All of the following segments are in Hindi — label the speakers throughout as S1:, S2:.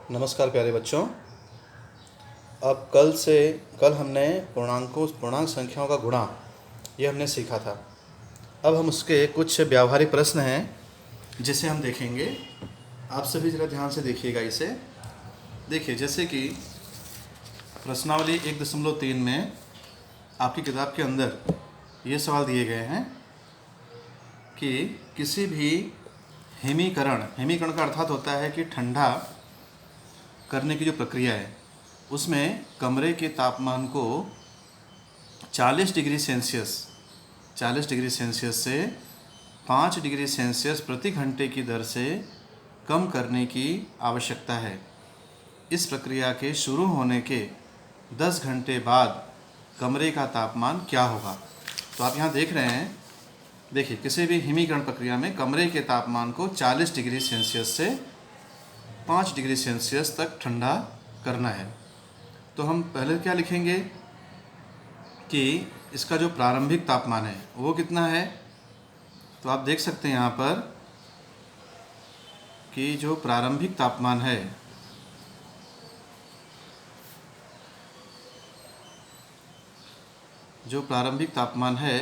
S1: नमस्कार प्यारे बच्चों। अब कल हमने पूर्णांक संख्याओं का गुणा ये हमने सीखा था। अब हम उसके कुछ व्यावहारिक प्रश्न हैं जिसे हम देखेंगे। आप सभी ज़रा ध्यान से देखिएगा इसे। देखिए, जैसे कि प्रश्नावली 1.3 में आपकी किताब के अंदर ये सवाल दिए गए हैं कि किसी भी हिमीकरण का अर्थात होता है कि ठंडा करने की जो प्रक्रिया है उसमें कमरे के तापमान को 40 डिग्री सेल्सियस से 5 डिग्री सेल्सियस प्रति घंटे की दर से कम करने की आवश्यकता है। इस प्रक्रिया के शुरू होने के 10 घंटे बाद कमरे का तापमान क्या होगा। तो आप यहाँ देख रहे हैं, देखिए, किसी भी हिमीकरण प्रक्रिया में कमरे के तापमान को 40 डिग्री सेल्सियस से 5 डिग्री सेल्सियस तक ठंडा करना है। तो हम पहले क्या लिखेंगे कि इसका जो प्रारंभिक तापमान है वो कितना है। तो आप देख सकते हैं यहाँ पर कि जो प्रारंभिक तापमान है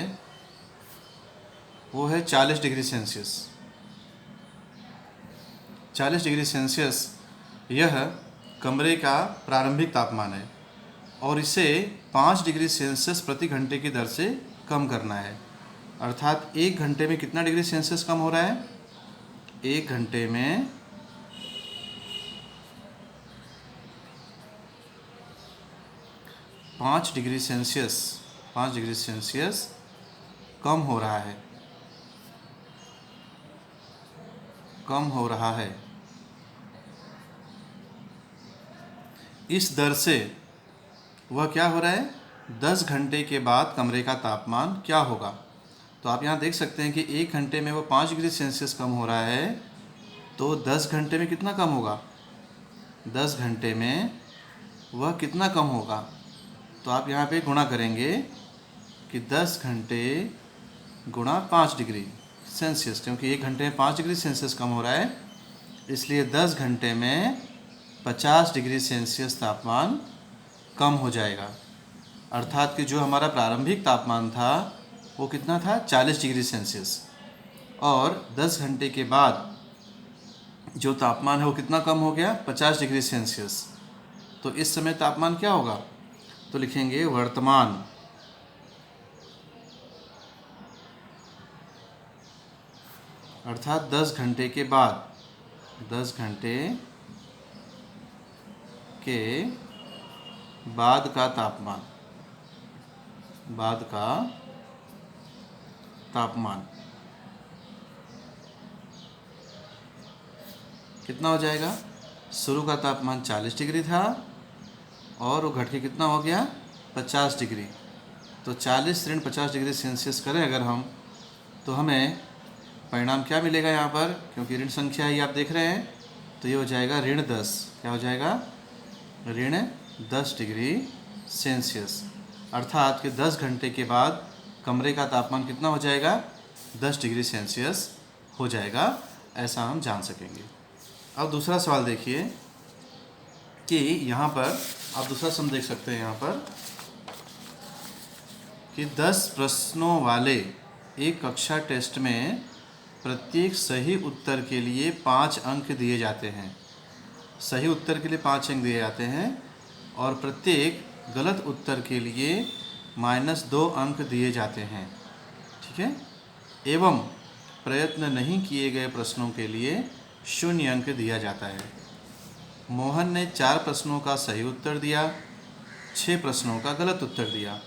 S1: वो है 40 डिग्री सेल्सियस। 40 डिग्री सेल्सियस यह कमरे का प्रारंभिक तापमान है और इसे 5 डिग्री सेल्सियस प्रति घंटे की दर से कम करना है। अर्थात 1 घंटे में कितना डिग्री सेल्सियस कम हो रहा है। 1 घंटे में 5 डिग्री सेल्सियस कम हो रहा है। इस दर से वह क्या हो रहा है, 10 घंटे के बाद कमरे का तापमान क्या होगा। तो आप यहाँ देख सकते हैं कि 1 घंटे में वो 5 डिग्री सेल्सियस कम हो रहा है, तो 10 घंटे में कितना कम होगा। 10 घंटे में वह कितना कम होगा। तो आप यहाँ पे गुणा करेंगे कि 10 घंटे गुणा 5 डिग्री सेल्सियस, क्योंकि 1 घंटे में 5 डिग्री सेल्सियस कम हो रहा है, इसलिए 10 घंटे में 50 डिग्री सेल्सियस तापमान कम हो जाएगा। अर्थात कि जो हमारा प्रारंभिक तापमान था वो कितना था, 40 डिग्री सेल्सियस, और 10 घंटे के बाद जो तापमान है वो कितना कम हो गया, 50 डिग्री सेल्सियस। तो इस समय तापमान क्या होगा, तो लिखेंगे वर्तमान अर्थात 10 घंटे के बाद, 10 घंटे के बाद का तापमान कितना हो जाएगा। शुरू का तापमान 40 डिग्री था और वो घट के कितना हो गया, 50 डिग्री। तो 40 ऋण 50 डिग्री सेल्सियस करें अगर हम, तो हमें परिणाम क्या मिलेगा यहाँ पर, क्योंकि ऋण संख्या ही आप देख रहे हैं, तो ये हो जाएगा ऋण 10। क्या हो जाएगा, ऋण 10 डिग्री सेल्सियस। अर्थात कि 10 घंटे के बाद कमरे का तापमान कितना हो जाएगा, 10 डिग्री सेल्सियस हो जाएगा। ऐसा हम जान सकेंगे। अब दूसरा सवाल देखिए कि यहाँ पर आप दूसरा सम देख सकते हैं यहाँ पर कि 10 प्रश्नों वाले एक कक्षा टेस्ट में प्रत्येक सही उत्तर के लिए 5 अंक दिए जाते हैं। सही उत्तर के लिए 5 अंक दिए जाते हैं और प्रत्येक गलत उत्तर के लिए -2 अंक दिए जाते हैं। ठीक है। एवं प्रयत्न नहीं किए गए प्रश्नों के लिए 0 अंक दिया जाता है। मोहन ने 4 प्रश्नों का सही उत्तर दिया, 6 प्रश्नों का गलत उत्तर दिया,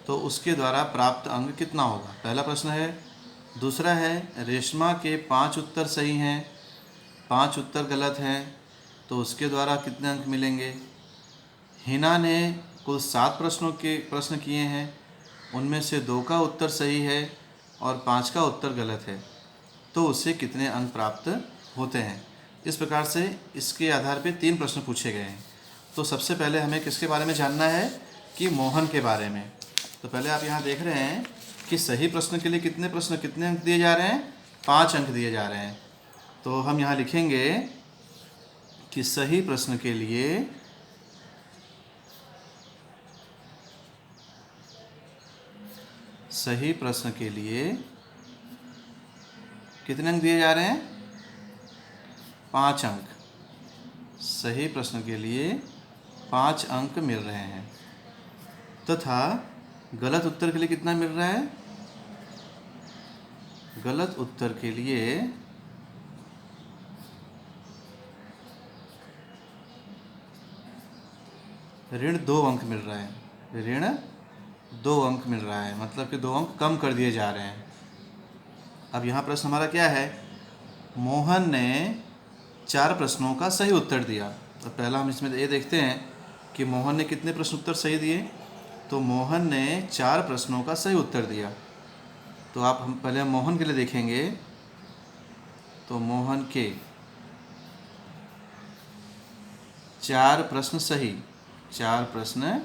S1: तो उसके द्वारा प्राप्त अंक कितना होगा। पहला प्रश्न है। दूसरा है, रेशमा के 5 उत्तर सही हैं, 5 उत्तर गलत हैं, तो उसके द्वारा कितने अंक मिलेंगे। हिना ने कुल 7 प्रश्न किए हैं, उनमें से 2 का उत्तर सही है और 5 का उत्तर गलत है, तो उससे कितने अंक प्राप्त होते हैं। इस प्रकार से इसके आधार पे 3 प्रश्न पूछे गए हैं। तो सबसे पहले हमें किसके बारे में जानना है, कि मोहन के बारे में। तो पहले आप यहाँ देख रहे हैं कि सही प्रश्न के लिए कितने अंक दिए जा रहे हैं, 5 अंक दिए जा रहे हैं। तो हम यहाँ लिखेंगे कि सही प्रश्न के लिए कितने अंक दिए जा रहे हैं? 5 अंक। सही प्रश्न के लिए 5 अंक मिल रहे हैं तथा गलत उत्तर के लिए कितना मिल रहा है? गलत उत्तर के लिए ऋण 2 अंक मिल रहा है। ऋण 2 अंक मिल रहा है, मतलब कि 2 अंक कम कर दिए जा रहे हैं। अब यहाँ प्रश्न हमारा क्या है? मोहन ने 4 प्रश्नों का सही उत्तर दिया। तो पहला हम इसमें ये देखते हैं कि मोहन ने कितने प्रश्न उत्तर सही दिए। तो मोहन ने 4 प्रश्नों का सही उत्तर दिया। तो हम पहले मोहन के लिए देखेंगे। तो मोहन के 4 प्रश्न सही, 4 प्रश्न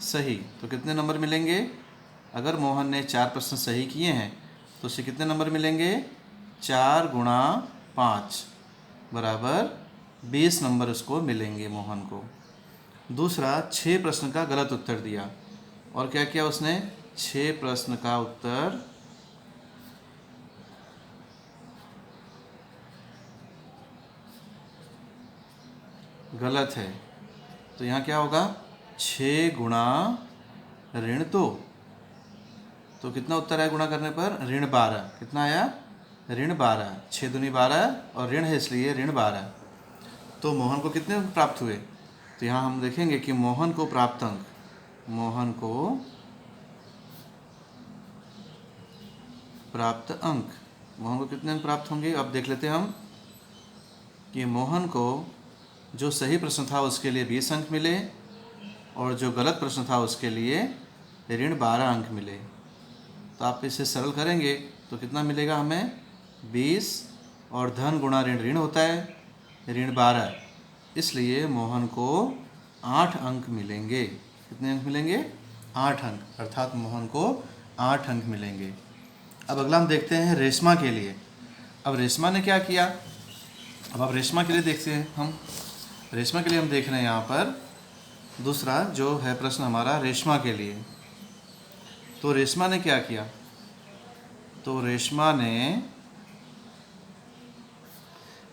S1: सही, तो कितने नंबर मिलेंगे? अगर मोहन ने 4 प्रश्न सही किए हैं तो उसे कितने नंबर मिलेंगे? 4 गुणा 5 बराबर 20 नंबर उसको मिलेंगे मोहन को। दूसरा, 6 प्रश्न का गलत उत्तर दिया। और क्या किया उसने? 6 प्रश्न का उत्तर गलत है। तो यहाँ क्या होगा? 6 गुणा ऋण 2। तो कितना उत्तर आया गुणा करने पर? ऋण 12। कितना आया? ऋण 12। 6 दूनी 12 और ऋण है इसलिए ऋण 12। तो मोहन को कितने अंक प्राप्त हुए? तो यहाँ हम देखेंगे कि मोहन को प्राप्त अंक, मोहन को कितने अंक प्राप्त होंगे? अब देख लेते हैं हम कि मोहन को जो सही प्रश्न था उसके लिए 20 अंक मिले और जो गलत प्रश्न था उसके लिए ऋण 12 अंक मिले। तो आप इसे सरल करेंगे तो कितना मिलेगा हमें? 20 और धन गुणा ऋण ऋण होता है, ऋण 12, इसलिए मोहन को 8 अंक मिलेंगे। कितने अंक मिलेंगे? 8 अंक, अर्थात मोहन को 8 अंक मिलेंगे। अब अगला हम देखते हैं रेशमा के लिए। अब रेशमा ने क्या किया? अब आप रेशमा के लिए देखते हैं हम। रेशमा के लिए हम देख रहे हैं यहाँ पर दूसरा जो है प्रश्न हमारा रेशमा के लिए। तो रेशमा ने क्या किया? तो रेशमा ने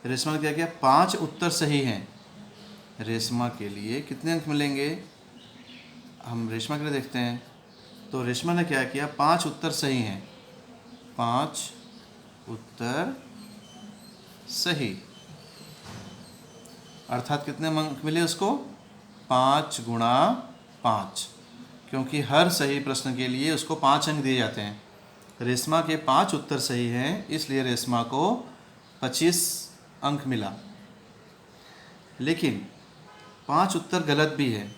S1: क्या किया? 5 उत्तर सही हैं। रेशमा के लिए कितने अंक मिलेंगे? हम रेशमा के लिए देखते हैं। तो रेशमा ने क्या किया? 5 उत्तर सही हैं। 5 उत्तर सही, अर्थात कितने अंक मिले उसको? 5 गुणा 5, क्योंकि हर सही प्रश्न के लिए उसको 5 अंक दिए जाते हैं। रेशमा के 5 उत्तर सही हैं, इसलिए रेशमा को 25 अंक मिला। लेकिन 5 उत्तर गलत भी है।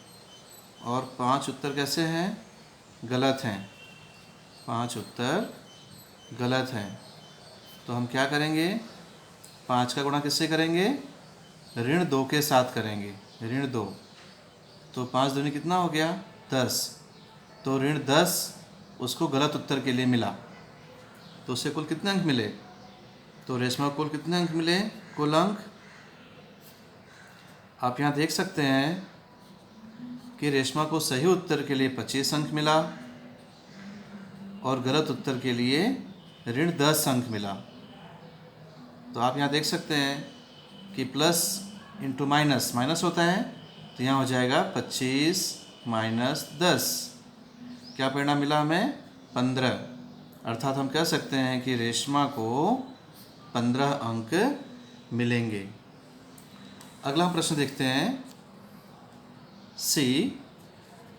S1: और 5 उत्तर कैसे हैं? गलत हैं। 5 उत्तर गलत हैं। तो हम क्या करेंगे? 5 का गुणा किससे करेंगे? ऋण 2 के साथ करेंगे। ऋण 2, तो 5 दूनी कितना हो गया? 10। तो ऋण 10 उसको गलत उत्तर के लिए मिला। तो उससे कुल कितने अंक मिले? तो रेशमा को कुल कितने अंक मिले? कुल अंक आप यहाँ देख सकते हैं कि रेशमा को सही उत्तर के लिए 25 अंक मिला और गलत उत्तर के लिए ऋण 10 अंक मिला। तो आप यहाँ देख सकते हैं कि प्लस इंटू माइनस माइनस होता है, तो यहाँ हो जाएगा 25 माइनस 10। क्या परिणाम मिला हमें? 15। अर्थात हम कह सकते हैं कि रेशमा को 15 अंक मिलेंगे। अगला हम प्रश्न देखते हैं सी।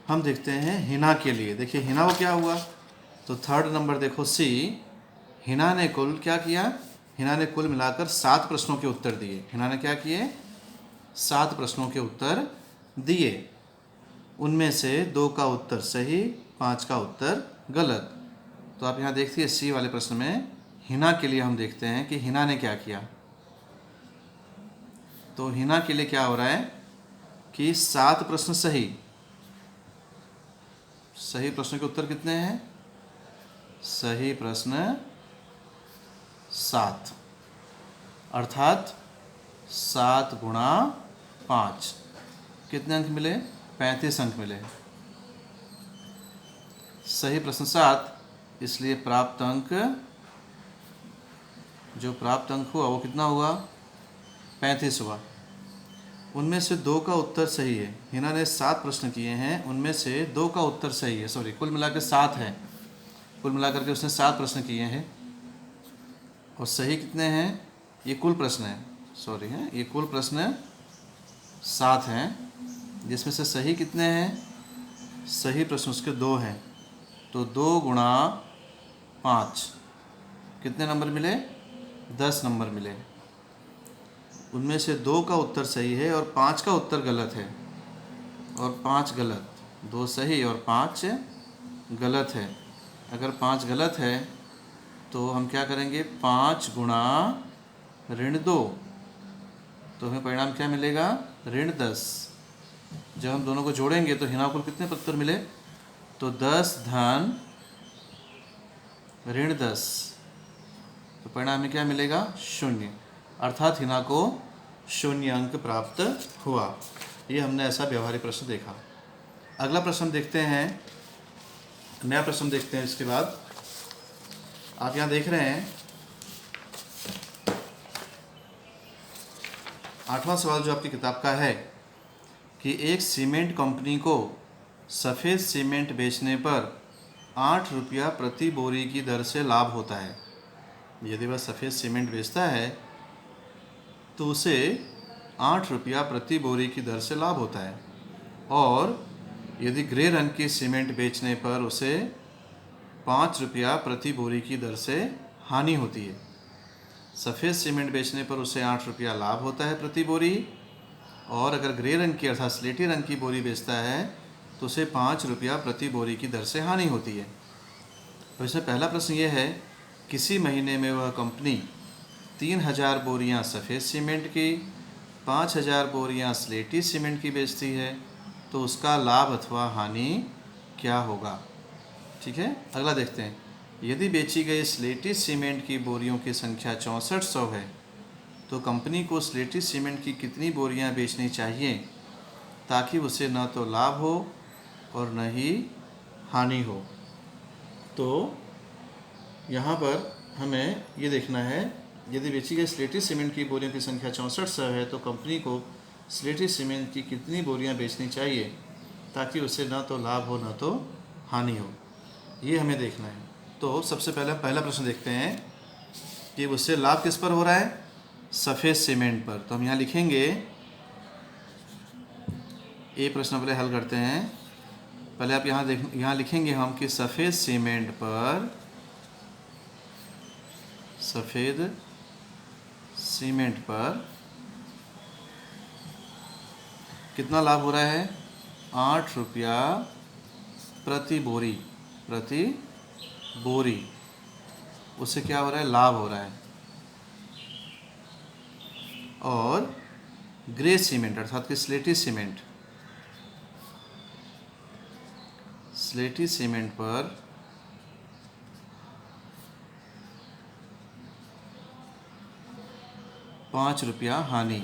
S1: हम देखते हैं हिना के लिए। देखिए हिना को क्या हुआ? तो 3rd नंबर देखो सी। हिना ने कुल क्या किया? हिना ने कुल मिलाकर 7 प्रश्नों के उत्तर दिए। हिना ने क्या किए? 7 प्रश्नों के उत्तर दिए। उनमें से 2 का उत्तर सही, 5 का उत्तर गलत। तो आप यहाँ देखिए सी वाले प्रश्न में हिना के लिए हम देखते हैं कि हिना ने क्या किया। तो हिना के लिए क्या हो रहा है कि 7 प्रश्न सही, सही प्रश्न के उत्तर कितने हैं? सही प्रश्न 7, अर्थात 7 गुणा 5, कितने अंक मिले? 35 अंक मिले। सही प्रश्न 7, इसलिए प्राप्त अंक, जो प्राप्त अंक हुआ वो कितना हुआ? 35 हुआ। उनमें से 2 का उत्तर सही है। हिना ने 7 प्रश्न किए हैं, उनमें से 2 का उत्तर सही है। सॉरी, कुल मिलाकर 7 है। कुल मिलाकर के उसने 7 प्रश्न किए हैं और सही कितने हैं? ये कुल प्रश्न है, सॉरी है, ये कुल प्रश्न 7 हैं, जिसमें से सही कितने हैं? सही प्रश्न उसके 2 हैं। तो 2 गुणा 5 कितने नंबर मिले? 10 नंबर मिले। उनमें से 2 का उत्तर सही है और 5 का उत्तर गलत है, और 5 गलत। 2 सही और 5 गलत है। अगर 5 गलत है तो हम क्या करेंगे? 5 गुणा -2, तो हमें परिणाम क्या मिलेगा? -10। जब हम दोनों को जोड़ेंगे तो हिना को कितने उत्तर मिले? तो 10 धन -10, तो परिणाम में क्या मिलेगा? 0। अर्थात हिना को 0 अंक प्राप्त हुआ। ये हमने ऐसा व्यवहारिक प्रश्न देखा। अगला प्रश्न देखते हैं, नया प्रश्न देखते हैं। इसके बाद आप यहाँ देख रहे हैं 8वां सवाल जो आपकी किताब का है कि एक सीमेंट कंपनी को सफ़ेद सीमेंट बेचने पर 8 रुपया प्रति बोरी की दर से लाभ होता है। यदि वह सफ़ेद सीमेंट बेचता है तो उसे 8 रुपया प्रति बोरी की दर से लाभ होता है, और यदि ग्रे रंग की सीमेंट बेचने पर उसे 5 रुपया प्रति बोरी की दर से हानि होती है। सफ़ेद सीमेंट बेचने पर उसे 8 रुपया लाभ होता है प्रति बोरी, और अगर ग्रे रंग की अर्थात स्लेटी रंग की बोरी बेचता है तो उसे 5 रुपया प्रति बोरी की दर से हानि होती है। तो इसमें पहला प्रश्न ये है, किसी महीने में वह कंपनी 3000 बोरियां सफ़ेद सीमेंट की, 5000 बोरियां स्लेटी सीमेंट की बेचती है, तो उसका लाभ अथवा हानि क्या होगा? ठीक है, अगला देखते हैं। यदि बेची गई स्लेटी सीमेंट की बोरियों की संख्या 6400 है तो कंपनी को स्लेटी सीमेंट की कितनी बोरियां बेचनी चाहिए ताकि उसे न तो लाभ हो और न ही हानि हो? तो यहाँ पर हमें ये देखना है, यदि बेची गई स्लेटी सीमेंट की बोरियों की संख्या 6400 है तो कंपनी को स्लेटी सीमेंट की कितनी बोरियां बेचनी चाहिए ताकि उसे न तो लाभ हो न तो हानि हो, ये हमें देखना है। तो सबसे पहले पहला प्रश्न देखते हैं कि उससे लाभ किस पर हो रहा है? सफ़ेद सीमेंट पर। तो हम यहाँ लिखेंगे, ये प्रश्न पहले हल करते हैं। पहले आप यहाँ लिखेंगे हम कि सफ़ेद सीमेंट पर कितना लाभ हो रहा है? 8 रुपया प्रति बोरी, उससे क्या हो रहा है? लाभ हो रहा है। और ग्रे सीमेंट अर्थात कि स्लेटी सीमेंट पर ₹5 हानि,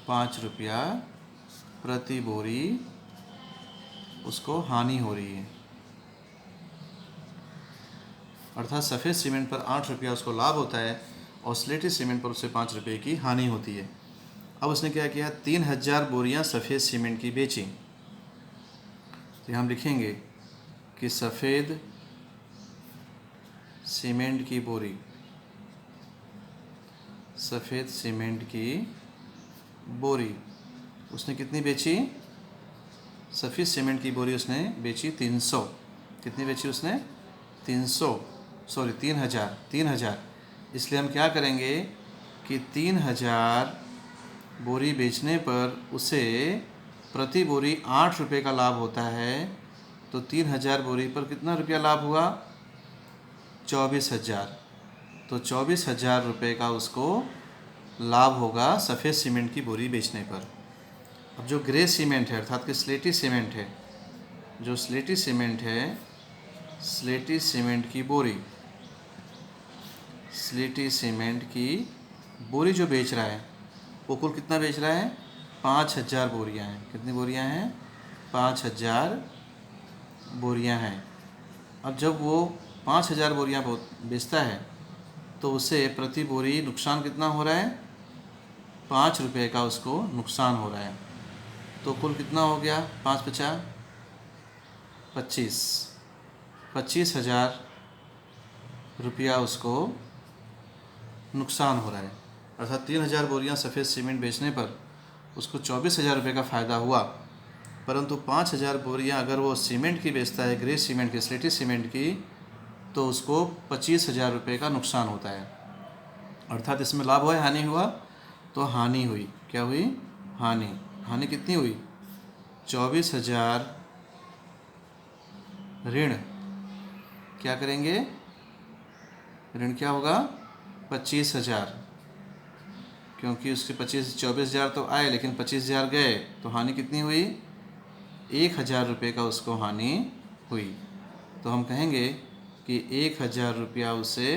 S1: 5 रुपया प्रति बोरी उसको हानि हो रही है। अर्थात सफ़ेद सीमेंट पर 8 रुपया उसको लाभ होता है और स्लेटी सीमेंट पर उसे 5 रुपये की हानि होती है। अब उसने क्या किया? 3000 बोरियां सफ़ेद सीमेंट की बेची। तो हम लिखेंगे कि सफ़ेद सीमेंट की बोरी उसने कितनी बेची? सफ़ेद सीमेंट की बोरी उसने बेची 300। कितनी बेची उसने? 3000। इसलिए हम क्या करेंगे कि 3000 बोरी बेचने पर उसे प्रति बोरी 8 रुपये का लाभ होता है। तो 3000 बोरी पर कितना रुपया लाभ हुआ? 24,000। तो 24,000 रुपये का उसको लाभ होगा सफ़ेद सीमेंट की बोरी बेचने पर। अब जो ग्रे सीमेंट है अर्थात कि स्लेटी सीमेंट है, जो स्लेटी सीमेंट की बोरी जो बेच रहा है वो कुल कितना बेच रहा है? 5,000 बोरियां हैं। कितनी बोरियां हैं? 5,000 बोरियां हैं। अब जब वो 5,000 बोरियां बेचता है तो उसे प्रति बोरी नुकसान कितना हो रहा है? 5 रुपये का उसको नुकसान हो रहा है। तो कुल कितना हो गया? 5×5 = 25,000 रुपया उसको नुकसान हो रहा है। अर्थात 3,000 बोरियां सफ़ेद सीमेंट बेचने पर उसको 24,000 रुपये का फ़ायदा हुआ। परंतु 5,000 बोरियां अगर वो सीमेंट की बेचता है, ग्रे सीमेंट की, स्लेटी सीमेंट की, तो उसको 25,000 रुपये का नुकसान होता है। अर्थात इसमें लाभ हुआ, हानि हुआ? तो हानि हुई। क्या हुई? हानि। हानि कितनी हुई? 24,000 ऋण क्या करेंगे? ऋण क्या होगा? 25,000, क्योंकि उसके 24,000 तो आए लेकिन 25,000 गए, तो हानि कितनी हुई? 1,000 रुपये का उसको हानि हुई। तो हम कहेंगे कि 1,000 रुपया उसे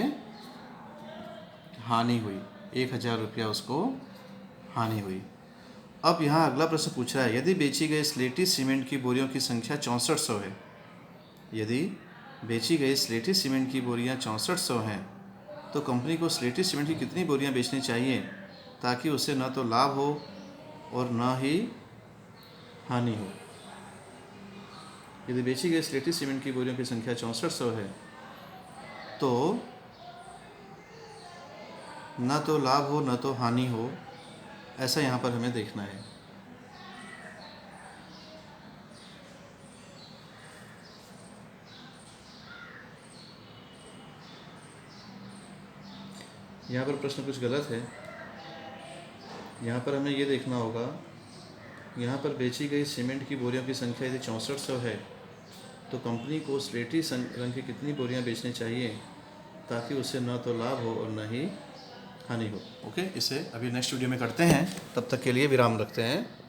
S1: हानि हुई। 1,000 रुपया उसको हानि हुई। अब यहाँ अगला प्रश्न पूछ रहा है, यदि बेची गई स्लेटी सीमेंट की बोरियों की संख्या 6400 है, यदि बेची गई स्लेटी सीमेंट की बोरियां 6400 हैं, तो कंपनी को स्लेटी सीमेंट की कितनी बोरियां बेचनी चाहिए ताकि उसे न तो लाभ हो और न ही हानि हो? यदि बेची गई स्लेटी सीमेंट की बोरियों की संख्या 6400 है तो न तो लाभ हो न तो हानि हो, ऐसा यहाँ पर हमें देखना है। यहाँ पर प्रश्न कुछ गलत है। यहाँ पर हमें ये देखना होगा, यहाँ पर बेची गई सीमेंट की बोरियों की संख्या यदि 6400 है तो कंपनी को स्लेटी रंग की कितनी बोरियां बेचनी चाहिए ताकि उसे न तो लाभ हो और न ही हानि हो। ओके, इसे अभी नेक्स्ट वीडियो में करते हैं। तब तक के लिए विराम रखते हैं।